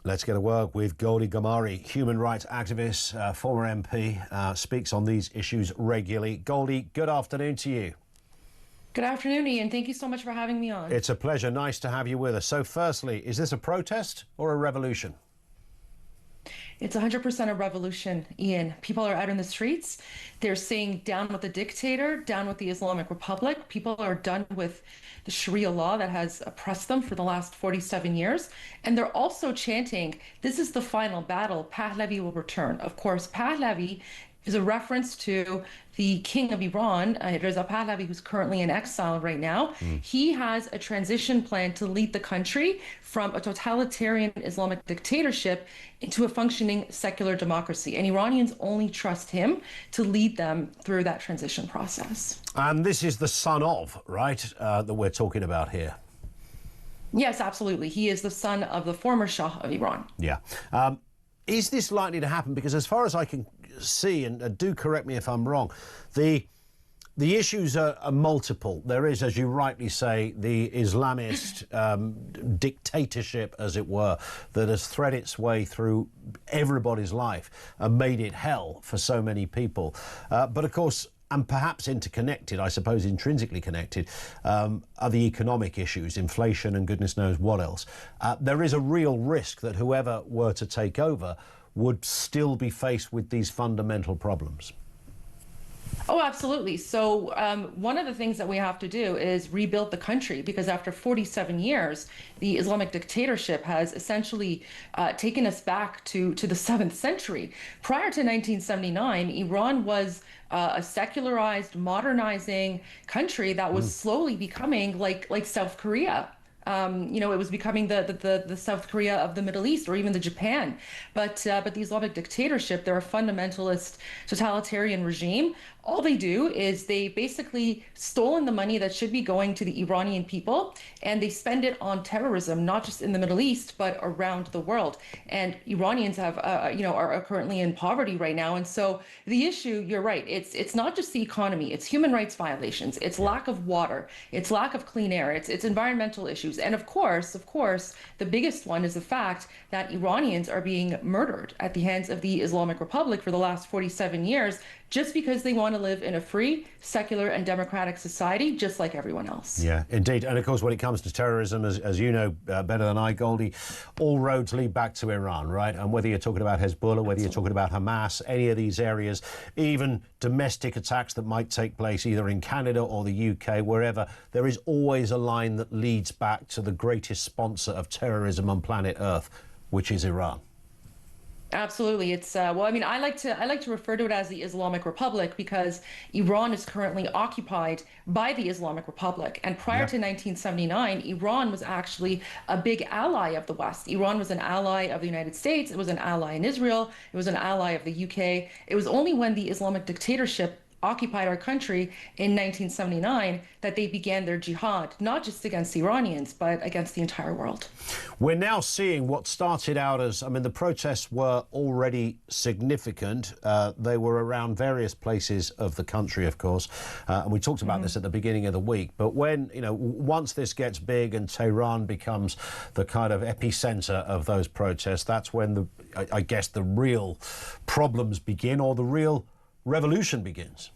Let's get to work with Goldy Gourmari, human rights activist, former MP, speaks on these issues regularly. Goldy, good afternoon to you. Good afternoon, Ian. Thank you so much for having me on. It's a pleasure. Nice to have you with us. So firstly, is this a protest or a revolution? It's 100% a revolution, Ian. People are out in the streets. They're saying down with the dictator, down with the Islamic Republic. People are done with the Sharia law that has oppressed them for the last 47 years. And they're also chanting, this is the final battle. Pahlavi will return. Of course, Pahlavi is a reference to the king of Iran, Reza Pahlavi, who's currently in exile right now. He has a transition plan to lead the country from a totalitarian Islamic dictatorship into a functioning secular democracy. And Iranians only trust him to lead them through that transition process. And this is the son of, right, that we're talking about here? Yes, absolutely. He is the son of the former Shah of Iran. Yeah. Is this likely to happen? Because as far as I can see, and do correct me if I'm wrong, the issues are multiple. There is, as you rightly say, the Islamist dictatorship, as it were, that has thread its way through everybody's life and made it hell for so many people. But of course, and perhaps interconnected, I suppose intrinsically connected, are the economic issues, inflation and goodness knows what else. There is a real risk that whoever were to take over would still be faced with these fundamental problems. Oh, absolutely. So one of the things that we have to do is rebuild the country, because after 47 years, the Islamic dictatorship has essentially taken us back to the 7th century. Prior to 1979, Iran was a secularized, modernizing country that was slowly becoming like South Korea. You know, it was becoming the South Korea of the Middle East, or even the Japan. But the Islamic dictatorship, they're a fundamentalist totalitarian regime. All they do is they basically stolen the money that should be going to the Iranian people, and they spend it on terrorism, not just in the Middle East, but around the world. And Iranians have, are currently in poverty right now. And so the issue, you're right, it's not just the economy, it's human rights violations, it's lack of water, it's lack of clean air, it's environmental issues. And of course, the biggest one is the fact that Iranians are being murdered at the hands of the Islamic Republic for the last 47 years, just because they want to live in a free, secular, and democratic society, just like everyone else. Yeah, indeed. And of course, when it comes to terrorism, as you know better than I, Goldy, all roads lead back to Iran, right? And whether you're talking about Hezbollah, whether you're talking about Hamas, any of these areas, even domestic attacks that might take place either in Canada or the UK, wherever, there is always a line that leads back to the greatest sponsor of terrorism on planet Earth, which is Iran. Absolutely. It's well, I mean, I like to refer to it as the Islamic Republic, because Iran is currently occupied by the Islamic Republic. And prior to 1979, Iran was actually a big ally of the West. Iran was an ally of the United States. It was an ally in Israel. It was an ally of the UK. It was only when the Islamic dictatorship occupied our country in 1979 that they began their jihad, not just against the Iranians, but against the entire world. We're now seeing what started out as, I mean, the protests were already significant. They were around various places of the country, of course, and we talked about this at the beginning of the week. But when, you know, once this gets big and Tehran becomes the kind of epicenter of those protests, that's when I guess the real problems begin, or the real revolution begins.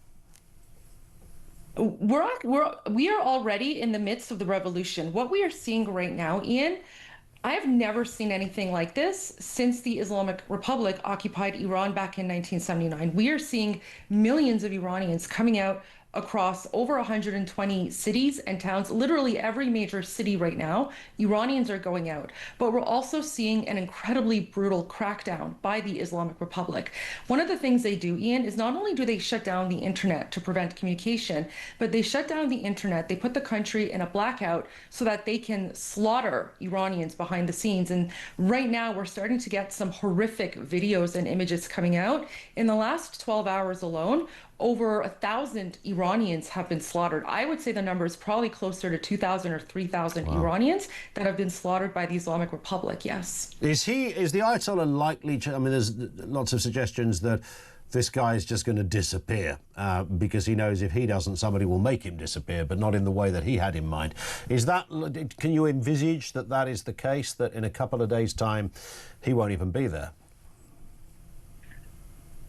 We are already in the midst of the revolution. What we are seeing right now, Ian, I have never seen anything like this since the Islamic Republic occupied Iran back in 1979. We are seeing millions of Iranians coming out across over 120 cities and towns, literally every major city right now. Iranians are going out. But we're also seeing an incredibly brutal crackdown by the Islamic Republic. One of the things they do, Ian, is not only do they shut down the internet to prevent communication, but they shut down the internet. They put the country in a blackout so that they can slaughter Iranians behind the scenes. And right now we're starting to get some horrific videos and images coming out. In the last 12 hours alone, over 1,000 Iranians have been slaughtered. I would say the number is probably closer to 2,000 or 3,000 Iranians that have been slaughtered by the Islamic Republic, yes. Is the Ayatollah likely to, I mean, there's lots of suggestions that this guy is just going to disappear because he knows if he doesn't, somebody will make him disappear, but not in the way that he had in mind. Is that, can you envisage that that is the case, that in a couple of days' time, he won't even be there?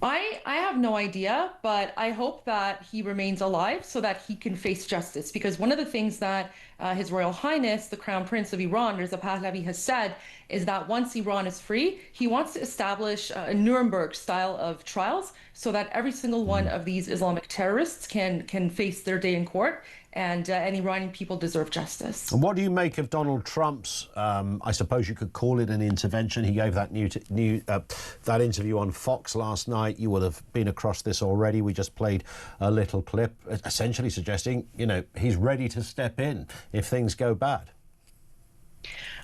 I have no idea, but I hope that he remains alive so that he can face justice. Because one of the things that His Royal Highness, the Crown Prince of Iran, Reza Pahlavi, has said is that once Iran is free, he wants to establish a Nuremberg style of trials so that every single one of these Islamic terrorists can face their day in court, and Iranian people deserve justice. And what do you make of Donald Trump's, I suppose you could call it an intervention? He gave that that interview on Fox last night. You will have been across this already. We just played a little clip, essentially suggesting, you know, he's ready to step in if things go bad.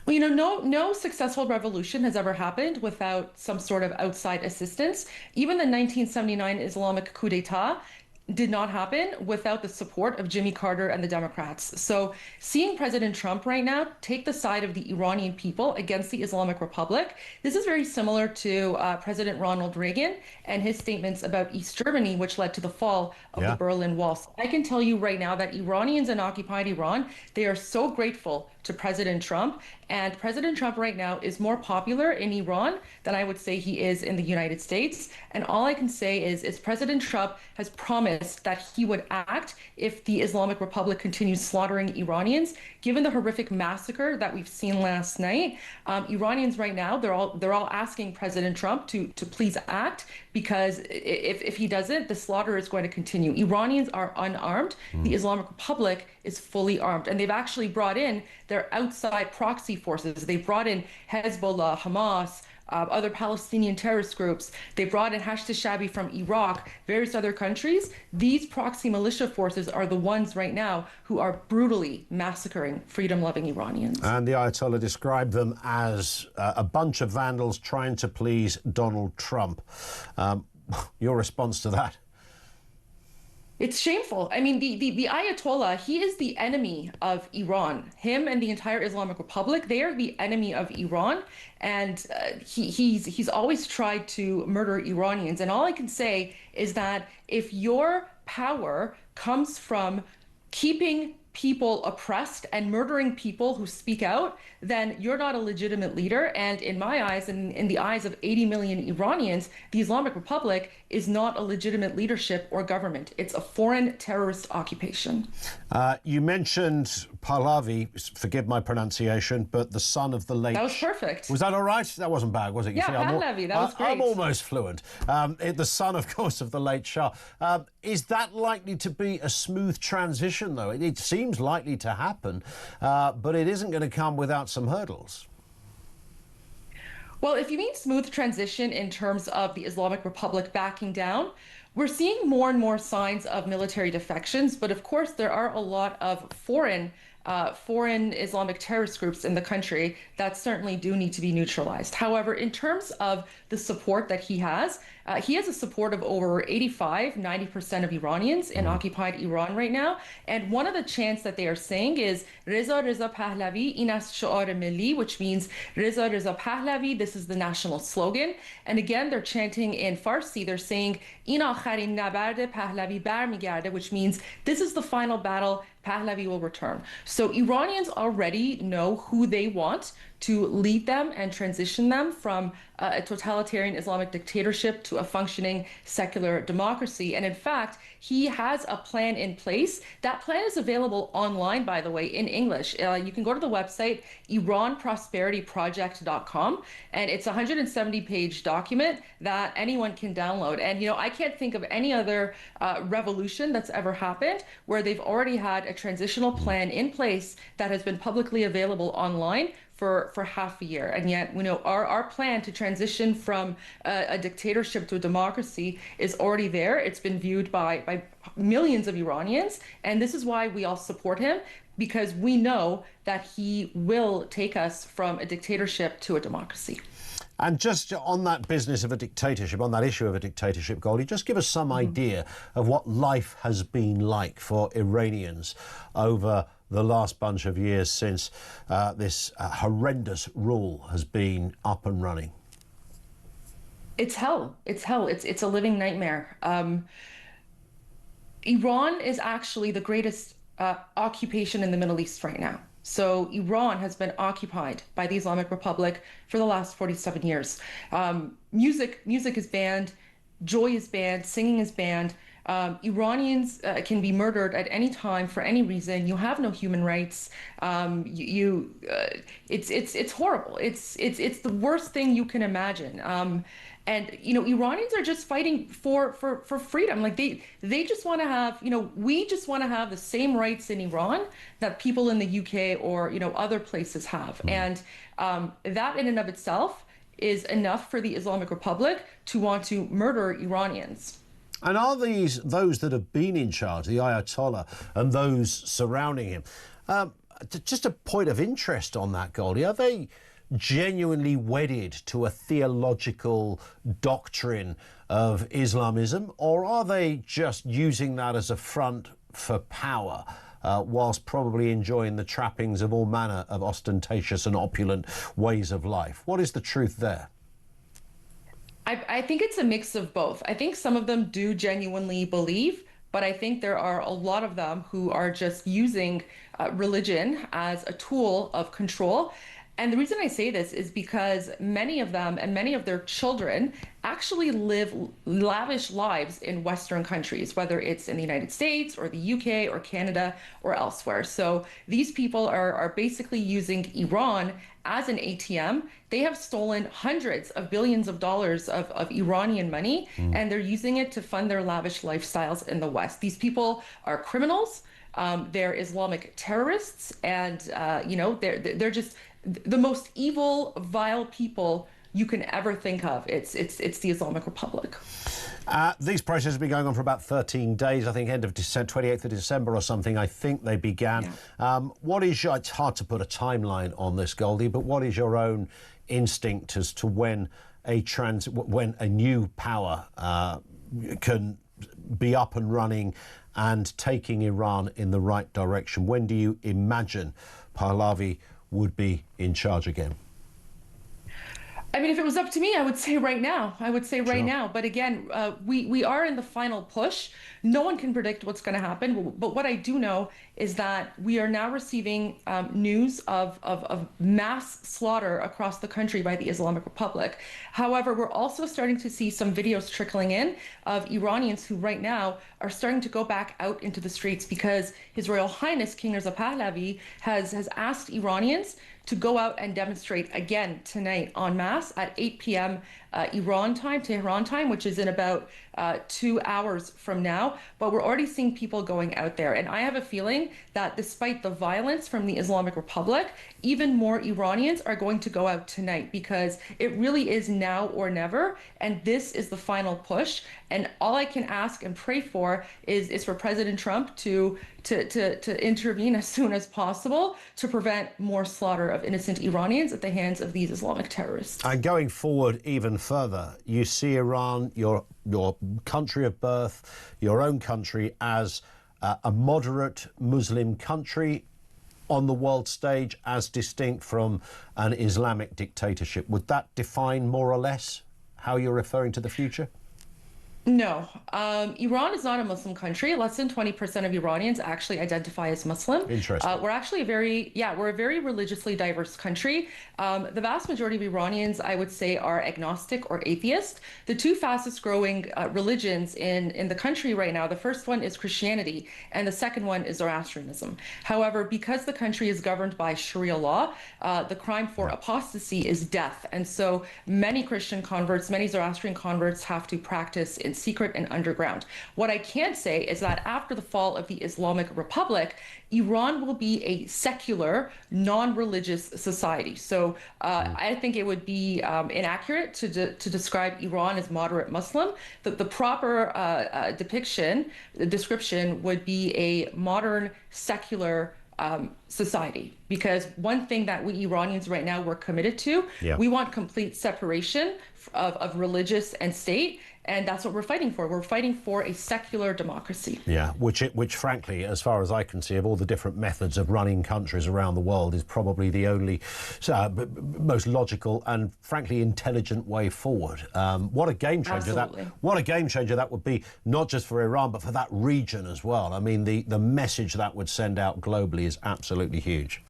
Well, you know, no successful revolution has ever happened without some sort of outside assistance. Even the 1979 Islamic coup d'etat did not happen without the support of Jimmy Carter and the Democrats. So seeing President Trump right now take the side of the Iranian people against the Islamic Republic, this is very similar to President Ronald Reagan and his statements about East Germany, which led to the fall of the Berlin Wall. So I can tell you right now that Iranians in occupied Iran, they are so grateful to President Trump. And President Trump right now is more popular in Iran than I would say he is in the United States. And all I can say is President Trump has promised that he would act if the Islamic Republic continues slaughtering Iranians. Given the horrific massacre that we've seen last night, Iranians right now, they're all asking President Trump to please act, because if he doesn't, the slaughter is going to continue. Iranians are unarmed. The Islamic Republic is fully armed, and they've actually brought in their outside proxy forces. They brought in Hezbollah, Hamas, other Palestinian terrorist groups. They brought in Hashd Shabi from Iraq, various other countries. These proxy militia forces are the ones right now who are brutally massacring freedom-loving Iranians. And the Ayatollah described them as a bunch of vandals trying to please Donald Trump. Your response to that? It's shameful. I mean, the Ayatollah, he is the enemy of Iran. Him and the entire Islamic Republic, they are the enemy of Iran. And he's always tried to murder Iranians. And all I can say is that if your power comes from keeping people oppressed and murdering people who speak out, then you're not a legitimate leader. And in my eyes, and in the eyes of 80 million Iranians, the Islamic Republic is not a legitimate leadership or government. It's a foreign terrorist occupation. You mentioned Pahlavi, forgive my pronunciation, but the son of the late... That was perfect. Was that all right? That wasn't bad, was it? Yeah, Pahlavi, that was great. I'm almost fluent. The son, of course, of the late Shah. Is that likely to be a smooth transition, though? It seems likely to happen, but it isn't going to come without some hurdles. Well, if you mean smooth transition in terms of the Islamic Republic backing down, we're seeing more and more signs of military defections, but of course there are a lot of foreign Islamic terrorist groups in the country that certainly do need to be neutralized. However, in terms of the support that he has a support of over 85–90% of Iranians in occupied Iran right now. And one of the chants that they are saying is Reza Pahlavi in ast shi'ar milli, which means Reza Pahlavi, this is the national slogan. And again, they're chanting in Farsi. They're saying in akharin nabard Pahlavi barmigarde, which means this is the final battle, Pahlavi will return. So Iranians already know who they want to lead them and transition them from a totalitarian Islamic dictatorship to a functioning secular democracy. And in fact, he has a plan in place. That plan is available online, by the way, in English. You can go to the website iranprosperityproject.com, and it's a 170-page document that anyone can download. And, you know, I can't think of any other revolution that's ever happened where they've already had a transitional plan in place that has been publicly available online for half a year. And yet, you know, our plan to transition from a dictatorship to a democracy is already there. It's been viewed by millions of Iranians. And this is why we all support him, because we know that he will take us from a dictatorship to a democracy. And just on that business of a dictatorship, on that issue of a dictatorship, Goldie, just give us some idea of what life has been like for Iranians over the last bunch of years since this horrendous rule has been up and running. It's hell. It's hell. It's a living nightmare. Iran is actually the greatest occupation in the Middle East right now. So Iran has been occupied by the Islamic Republic for the last 47 years. Music is banned, joy is banned, singing is banned. Iranians can be murdered at any time for any reason. You have no human rights. It's horrible. It's the worst thing you can imagine. And Iranians are just fighting for freedom. Like they just want to have, we just want to have the same rights in Iran that people in the UK or other places have. And that in and of itself is enough for the Islamic Republic to want to murder Iranians. And are those that have been in charge, the Ayatollah and those surrounding him, just a point of interest on that, Goldie, are they genuinely wedded to a theological doctrine of Islamism, or are they just using that as a front for power, whilst probably enjoying the trappings of all manner of ostentatious and opulent ways of life? What is the truth there? I think it's a mix of both. I think some of them do genuinely believe, but I think there are a lot of them who are just using religion as a tool of control. And the reason I say this is because many of them and many of their children actually live lavish lives in Western countries, whether it's in the United States or the UK or Canada or elsewhere. So these people are basically using Iran as an ATM. They have stolen hundreds of billions of dollars of Iranian money, and they're using it to fund their lavish lifestyles in the West. These people are criminals. They're Islamic terrorists, and they're just the most evil, vile people you can ever think of. It's the Islamic Republic. These protests have been going on for about 13 days. I think end of December, 28th of December or something. I think they began. Yeah. What is it's hard to put a timeline on this, Goldie, but what is your own instinct as to when a new power can be up and running and taking Iran in the right direction? When do you imagine Pahlavi would be in charge again? I mean, if it was up to me, I would say right now. I would say right now. But again, we are in the final push. No one can predict what's going to happen. But what I do know is that we are now receiving news of mass slaughter across the country by the Islamic Republic. However, we're also starting to see some videos trickling in of Iranians who right now are starting to go back out into the streets because His Royal Highness King Reza Pahlavi has asked Iranians to go out and demonstrate again tonight en masse at 8 p.m. Iran time, Tehran time, which is in about 2 hours from now. But we're already seeing people going out there. And I have a feeling that despite the violence from the Islamic Republic, even more Iranians are going to go out tonight because it really is now or never. And this is the final push. And all I can ask and pray for is for President Trump to intervene as soon as possible to prevent more slaughter of innocent Iranians at the hands of these Islamic terrorists. And going forward even further, you see Iran, your country of birth, your own country, as a moderate Muslim country on the world stage, as distinct from an Islamic dictatorship. Would that define more or less how you're referring to the future? No, Iran is not a Muslim country. Less than 20% of Iranians actually identify as Muslim. Interesting. We're actually we're a very religiously diverse country. The vast majority of Iranians, I would say, are agnostic or atheist. The two fastest growing religions in the country right now, the first one is Christianity, and the second one is Zoroastrianism. However, because the country is governed by Sharia law, the crime for apostasy is death. And so many Christian converts, many Zoroastrian converts have to practice in secret and underground. What I can say is that after the fall of the Islamic Republic, Iran will be a secular, non-religious society. So I think it would be inaccurate to describe Iran as moderate Muslim. The proper description would be a modern, secular society. Because one thing that we Iranians right now we're committed to, Yeah. we want complete separation of religious and state, and that's what we're fighting for. We're fighting for a secular democracy. Yeah, which frankly, as far as I can see, of all the different methods of running countries around the world, is probably the only most logical and frankly intelligent way forward. What a game changer Absolutely. what a game changer that would be, not just for Iran but for that region as well. I mean, the message that would send out globally is absolutely huge.